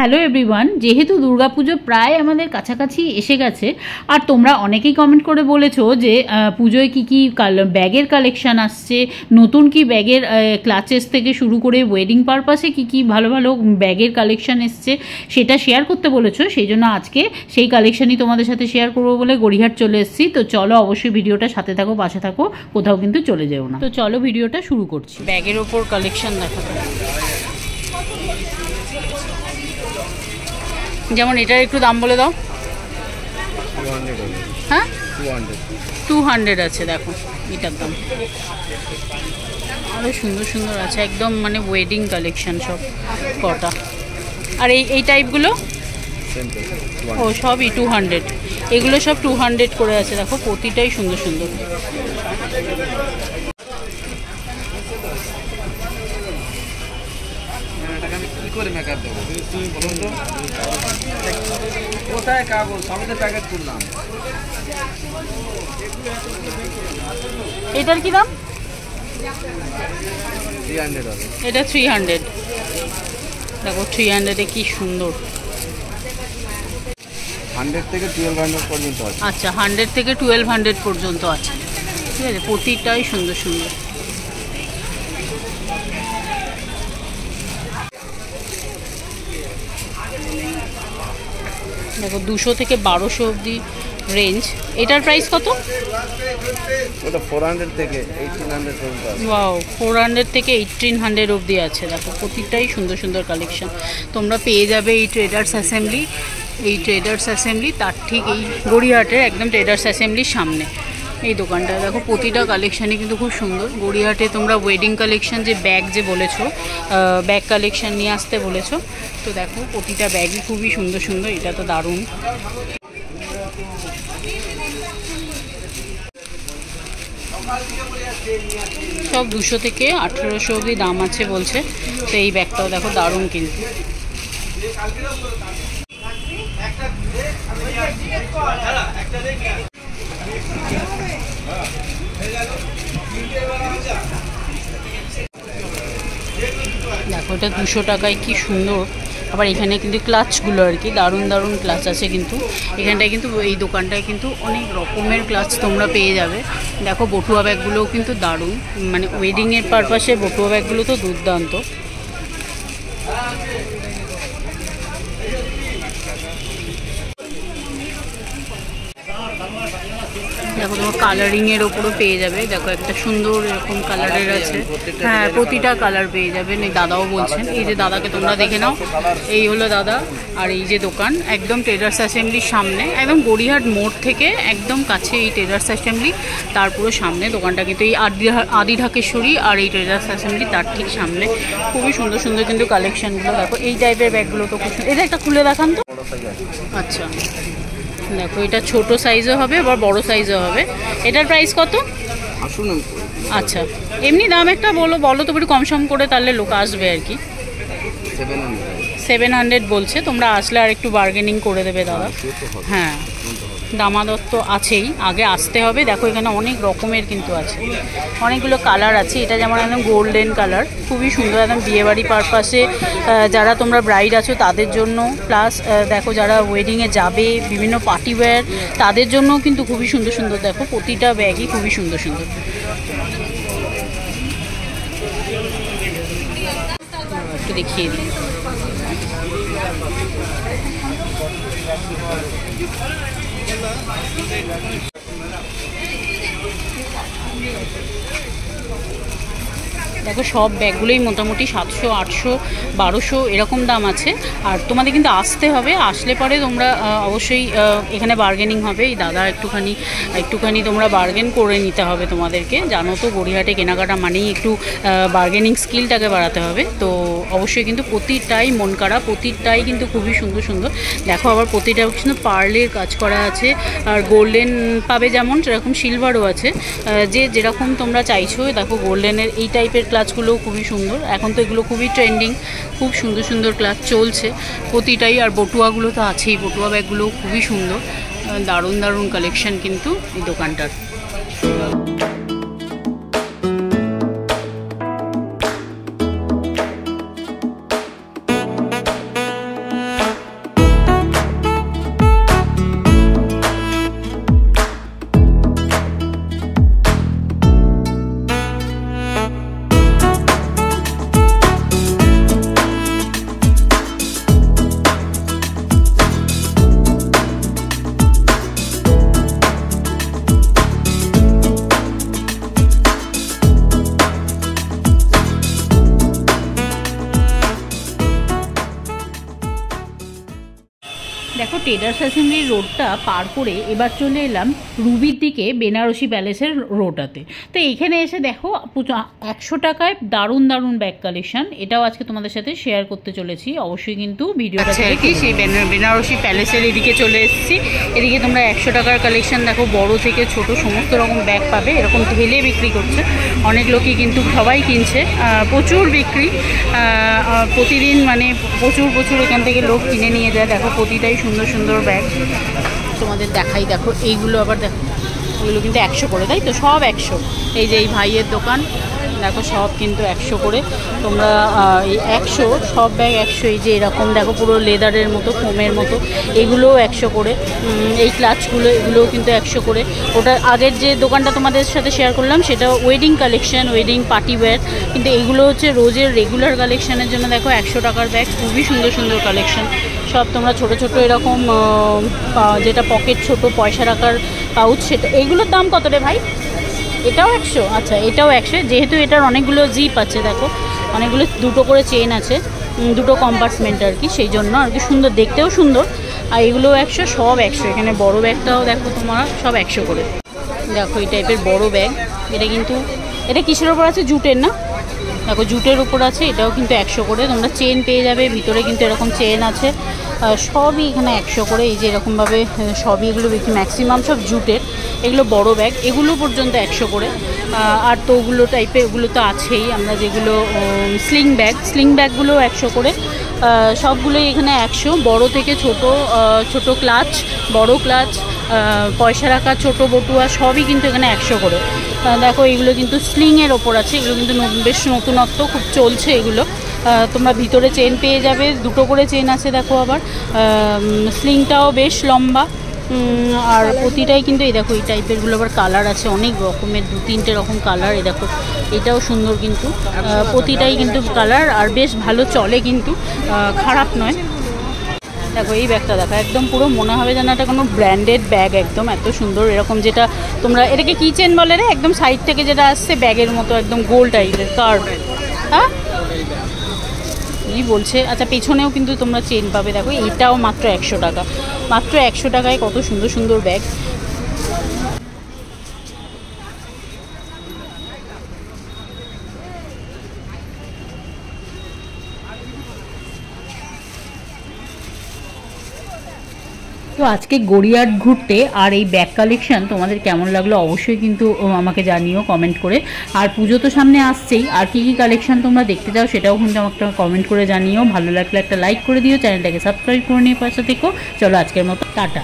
Hello everyone, যেহেতু দুর্গাপুজো প্রায় আমাদের কাছাকাছি এসে গেছে আর তোমরা অনেকেই কমেন্ট করে বলেছো যে পুজোয় কী কী ব্যাগের কালেকশান আসছে, নতুন কি ব্যাগের ক্লাচেস থেকে শুরু করে ওয়েডিং পারপাসে কী কী ভালো ভালো ব্যাগের কালেকশান এসছে সেটা শেয়ার করতে বলেছো। সেই জন্য আজকে সেই কালেকশানই তোমাদের সাথে শেয়ার করবো বলে গড়িয়াহাট চলে এসেছি। তো চলো অবশ্যই ভিডিওটা সাথে থাকো, পাশে থাকো, কোথাও কিন্তু চলে যেও না। তো চলো ভিডিওটা শুরু করছি। ব্যাগের ওপর কালেকশান দেখাবো, যেমন এটার একটু দাম বলে দাও। হ্যাঁ 200 আছে, দেখো এটার দাম। আরও সুন্দর সুন্দর আছে, একদম মানে ওয়েডিং কালেকশন সব কটা। আর এই টাইপগুলো ও সবই 200, এগুলো সব 200 করে আছে। দেখো প্রতিটাই সুন্দর সুন্দর। করে মেকআপ দেবো তুমি বলুন তো, কোথায় কাগজ সমেত প্যাকেট করলাম। এটার কি দাম? 300 হবে। এটা 300। দেখো 300-এ কি সুন্দর। 100 থেকে 1200 পর্যন্ত আছে। আচ্ছা, 100 থেকে 1200 পর্যন্ত আছে, ঠিক আছে। প্রতিটাই সুন্দর সুন্দর। দেখো 200 থেকে 1200 অবধি রেঞ্জ। এটার প্রাইস কত? ওটা 400 থেকে 1800 পর্যন্ত আছে। ওয়াও, 400 থেকে 1800 অবধি আছে। দেখো প্রতিটাই সুন্দর সুন্দর কালেকশন তোমরা পেয়ে যাবে এই ট্রেডার্স অ্যাসেম্বলি। এই ট্রেডার্স অ্যাসেম্বলি তার ঠিক এই গড়িয়াহাটের একদম ট্রেডার্স অ্যাসেম্বলির সামনে এই দোকানটা। দেখো প্রতিটা কালেকশানই কিন্তু খুব সুন্দর। গড়িয়াহাটে তোমরা ওয়েডিং কালেকশান যে ব্যাগ যে বলেছো, ব্যাগ কালেকশান নিয়ে আসতে বলেছো, তো দেখো প্রতিটা ব্যাগই খুবই সুন্দর সুন্দর। এটা তো দারুণ। সব 200 থেকে 1800 অবধি দাম আছে বলছে। তো এই ব্যাগটাও দেখো দারুণ কিন্তু। দেখো এটা 200 টাকায় কি সুন্দর। আবার এখানে কিন্তু ক্লাচগুলো আর কি দারুণ দারুণ ক্লাচ আছে কিন্তু এখানটায়। কিন্তু এই দোকানটায় কিন্তু অনেক রকমের ক্লাচ তোমরা পেয়ে যাবে। দেখো বটুয়া ব্যাগগুলোও কিন্তু দারুণ, মানে ওয়েডিংয়ের পারপাসে বটুয়া ব্যাগগুলো তো দুর্দান্ত। দেখো তোমার কালারিংয়ের ওপরও পেয়ে যাবে। দেখো একটা সুন্দর এরকম কালারের আছে। হ্যাঁ প্রতিটা কালার পেয়ে যাবেন। এই দাদাও বলছেন, এই যে দাদাকে তোমরা দেখে নাও, এই হলো দাদা। আর এই যে দোকান একদম ট্রেডার্স অ্যাসেম্বলির সামনে, একদম গড়িয়াহাট মোড় থেকে একদম কাছে এই ট্রেডার্স অ্যাসেম্বলি, তার পুরো সামনে দোকানটা কিন্তু এই আদি ঢাকেশ্বরী আর এই ট্রেডার্স অ্যাসেম্বলি তার ঠিক সামনে। খুবই সুন্দর সুন্দর কিন্তু কালেকশানগুলো। দেখো এই টাইপের ব্যাগগুলো তো খুব সুন্দর। এটা একটা খুলে দেখান তো। আচ্ছা দেখো এটা ছোট সাইজও হবে আবার বড় সাইজও হবে। এটার প্রাইস কত? আচ্ছা এমনি দাম একটা বলো তো একটু কম সম করে, তাহলে লোক আসবে আর কি। 700 বলছে। তোমরা আসলে আর একটু বার্গেনিং করে দেবে দাদা। হ্যাঁ দামাদর তো আছেই, আগে আসতে হবে। দেখো এখানে অনেক রকমের কিন্তু আছে, অনেকগুলো কালার আছে। এটা যেমন একদম গোল্ডেন কালার, খুবই সুন্দর, একদম বিয়েবাড়ি পারপাসে যারা তোমরা ব্রাইড আছো তাদের জন্য, প্লাস দেখো যারা ওয়েডিংয়ে যাবে বিভিন্ন পার্টি ওয়্যার তাদের জন্য কিন্তু খুবই সুন্দর সুন্দর। দেখো প্রতিটা ব্যাগই খুবই সুন্দর সুন্দর। একটু দেখিয়ে দিই। দেখো সব ব্যাগগুলোই মোটামুটি 700, 800, 1200 এরকম দাম আছে। আর তোমাদের কিন্তু আসতে হবে, আসলে পরে তোমরা অবশ্যই এখানে বার্গেনিং হবে। এই দাদা একটুখানি তোমরা বার্গেন করে নিতে হবে তোমাদেরকে। জানো তো গড়িয়াহাটে কেনাকাটা মানেই একটু বার্গেনিং স্কিলটাকে বাড়াতে হবে। তো অবশ্যই কিন্তু প্রতিটাই মন কাড়া, প্রতিটাই কিন্তু খুবই সুন্দর সুন্দর। দেখো আবার প্রতিটা কিন্তু পার্লের কাজ করা আছে। আর গোল্ডেন পাবে যেমন, সেরকম সিলভারও আছে, যে যেরকম তোমরা চাইছো। দেখো গোল্ডেনের এই টাইপের ক্লাচগুলোও খুবই সুন্দর। এখন তো এগুলো খুবই ট্রেন্ডিং, খুব সুন্দর সুন্দর ক্লাচ চলছে প্রতিটাই। আর বটুয়াগুলো তো আছেই, বটুয়া ব্যাগগুলোও খুবই সুন্দর। দারুণ দারুণ কালেকশন কিন্তু এই দোকানটার। ট্রেডার্স অ্যাসেম্বলি রোডটা পার করে এবার চলে এলাম রুবির দিকে বেনারসি প্যালেসের রোডটাতে। তো এখানে এসে দেখো 100 টাকায় দারুণ দারুণ ব্যাগ কালেকশন, এটাও আজকে তোমাদের সাথে শেয়ার করতে চলেছি। অবশ্যই কিন্তু ভিডিওটা কি সেই বেনারসি প্যালেসের এদিকে চলে এসেছি। এদিকে তোমরা 100 টাকার কালেকশন দেখো, বড় থেকে ছোট সমস্ত রকম ব্যাগ পাবে। এরকম ঢেলে বিক্রি করছে, অনেক লোকই কিন্তু সবাই কিনছে, প্রচুর বিক্রি প্রতিদিন, মানে প্রচুর এখান থেকে লোক কিনে নিয়ে যায়। দেখো প্রতিটাই সুন্দর সুন্দর ব্যাগ তোমাদের দেখাই। দেখো এইগুলো আবার দেখো, এগুলো কিন্তু 100 করে, তাই তো সব 100। এই যে এই ভাইয়ের দোকান দেখো, সব কিন্তু 100 করে। তোমরা এই 100 সব ব্যাগ 100। এই যে এরকম দেখো পুরো লেদারের মতো, ফোমের মতো, এগুলোও 100 করে। এই ক্লাচগুলো এগুলোও কিন্তু 100 করে। ওটা আগের যে দোকানটা তোমাদের সাথে শেয়ার করলাম সেটা wedding collection, wedding party wear, কিন্তু এইগুলো হচ্ছে রোজের রেগুলার কালেকশনের জন্য। দেখো 100 টাকার ব্যাগ, খুবই সুন্দর সুন্দর কালেকশন সব। তোমরা ছোট ছোট এরকম যেটা পকেট ছোট পয়সা রাখার পাউচ, সেটা এইগুলোর দাম কত রে ভাই? এটাও 100? আচ্ছা এটাও 100, যেহেতু এটার অনেকগুলো জিপ আছে, দেখো অনেকগুলো, দুটো করে চেন আছে, দুটো কম্পার্টমেন্ট আর কি, সেই জন্য আর কি সুন্দর, দেখতেও সুন্দর। আর এগুলোও 100, সব 100। এখানে বড় ব্যাগটাও দেখো তোমরা, সব 100 করে। দেখো এই টাইপের বড় ব্যাগ, এটা কিন্তু, এটা কিসের ওপর আছে? জুটের না? দেখো জুটের উপর আছে, এটাও কিন্তু 100 করে। তোমরা চেন পেয়ে যাবে, ভিতরে কিন্তু এরকম চেন আছে, সবই এখানে 100 করে। এই যে এরকমভাবে সবই, এগুলো বিক্রি ম্যাক্সিমাম সব জুটের। এগুলো বড় ব্যাগ, এগুলো পর্যন্ত 100 করে। আর তো ওগুলো টাইপের, ওগুলো তো আছেই। আমরা যেগুলো স্লিং ব্যাগগুলো 100 করে। সবগুলোই এখানে 100, বড় থেকে ছোট, ছোট ক্লাচ, বড় ক্লাচ, পয়সা রাখা ছোট বটুয়া, সবই কিন্তু এখানে 100 করে। দেখো এগুলো কিন্তু স্লিংয়ের ওপর আছে, এগুলো কিন্তু বেশ নতুনত্ব, খুব চলছে এগুলো। তোমরা ভিতরে চেন পেয়ে যাবে, দুটো করে চেন আছে দেখো। আবার স্লিংটাও বেশ লম্বা, আর প্রতিটাই কিন্তু, এই দেখো এই টাইপেরগুলো আবার কালার আছে অনেক রকমের, 2-3টে রকম কালার। এই দেখো এটাও সুন্দর, কিন্তু প্রতিটাই কিন্তু কালার, আর বেশ ভালো চলে কিন্তু, খারাপ নয়। দেখো এই ব্যাগটা দেখো, একদম পুরো মনে হবে যেন এটা কোনো ব্র্যান্ডেড ব্যাগ, একদম এত সুন্দর। এরকম যেটা তোমরা, এটাকে কি চেন বলে রে? একদম সাইড থেকে যেটা আসছে ব্যাগের মতো, একদম গোল টাইপের কার্ভ। হ্যাঁ কি বলছে? আচ্ছা পেছনেও কিন্তু তোমরা চেন পাবে। দেখো এটাও মাত্র 100 টাকা, মাত্র 100 টাকায় কত সুন্দর সুন্দর ব্যাগ। তো আজকে গড়িয়াহাট ঘুরতে আর এই ব্যাগ কালেকশন তোমাদের কেমন লাগলো অবশ্যই কিন্তু আমাকে জানিও কমেন্ট করে। আর পুজো তো সামনে আসছেই, আর কি কি কালেকশন তোমরা দেখতে চাও সেটাও কিন্তু আমাকে কমেন্ট করে জানিও। ভালো লাগলে একটা লাইক করে দিও, চ্যানেলটাকে সাবস্ক্রাইব করে নিয়ে পাশে থেকো। চলো আজকের মতো টাটা।